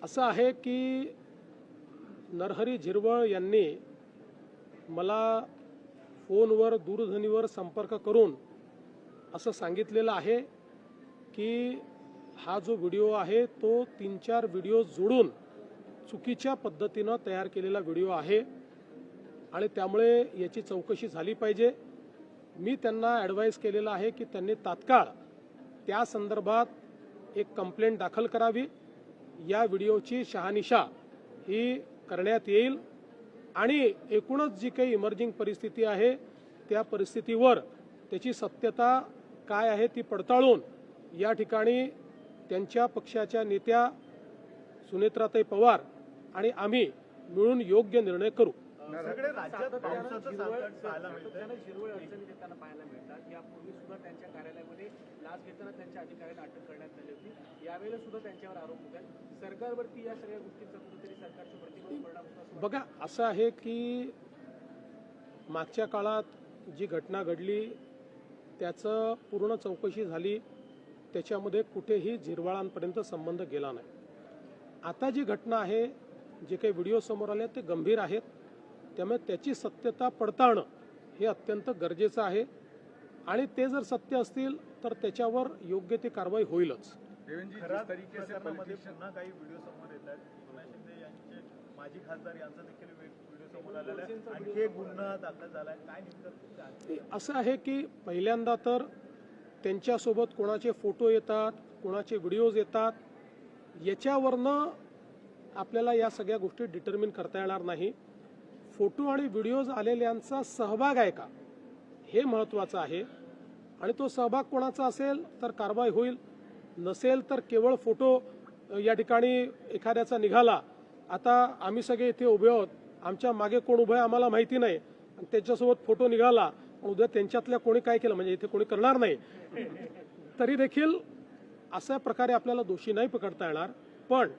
असं आहे की नरहरी झिरवळ यांनी मला फोनवर दूरध्वनीवर संपर्क करून असं सांगितलेलं आहे की हा जो व्हिडिओ आहे तो 3-4 व्हिडिओ जोडून चुकीच्या पद्धतीनं तयार केलेला व्हिडिओ आहे आणि त्यामुळे याची चौकशी झाली पाहिजे। मी त्यांना ॲडवाइस केलेलं आहे की त्यांनी तात्काळ त्या संदर्भात एक कंप्लेंट दाखल करावी। या व्हिडिओची शहानिशा ही करण्यात येईल आणि एकूणच जी काही इमर्जिंग परिस्थिती आहे त्या परिस्थितीवर त्याची सत्यता काय आहे ती पडताळून या ठिकाणी त्यांच्या पक्षाच्या नेत्या सुनेत्राताई पवार आणि आम्ही मिळून योग्य निर्णय करू। सगळे राज्यात पावसाचं संकट पाहायला मिळतं। शिरवळ अडचणी देताना पाहायला मिळतात। यापूर्वी सुद्धा त्यांच्या कार्यालयामध्ये लाच घेताना त्यांच्या अधिकाऱ्यांना अटक करण्यात आली होती। यावेळेला सुद्धा त्यांच्यावर आरोप होत आहेत। सरकारवरती या सगळ्या गोष्टींचा कुठेतरी सरकारच्या प्रतिबंध परिणाम होतो असं बघा, असं आहे की मागच्या काळात जी घटना घडली त्याचं पूर्ण चौकशी झाली, त्याच्यामध्ये कुठेही झिरवाळांपर्यंत संबंध गेला नाही। आता जी घटना आहे, जे काही व्हिडिओ समोर आले ते गंभीर आहेत, त्यामुळे त्याची सत्यता पडताळणं हे अत्यंत गरजेचं आहे आणि ते जर सत्य असतील तर त्याच्यावर योग्य ती कारवाई होईलच। खराब प्रकरणामध्ये पुन्हा काही व्हिडिओ समोर येत आहेत। एकनाथ शिंदे यांचे माजी खासदार यांचा देखील व्हिडिओ समोर आलेला आहे। आणखी एक गुन्हा दाखल झालाय, काय नेमकं असं आहे की पहिल्यांदा तर त्यांच्यासोबत कोणाचे फोटो येतात, कोणाचे व्हिडिओज येतात, याच्यावरनं आपल्याला या सगळ्या गोष्टी डिटर्मिन करता येणार नाही। फोटो आणि व्हिडिओज आलेल्यांचा सहभाग आहे का हे महत्त्वाचं आहे आणि तो सहभाग कोणाचा असेल तर कारवाई होईल, नसेल तर केवळ फोटो या ठिकाणी एखाद्याचा निघाला, आता आम्ही सगळे इथे उभे आहोत, आमच्या मागे कोण उभं आहे आम्हाला माहिती नाही आणि त्याच्यासोबत फोटो निघाला, उद्या त्यांच्यातल्या कोणी काय केलं म्हणजे इथे कोणी करणार नाही, तरी देखील अशा प्रकारे आपल्याला दोषी नाही पकडता येणार। पण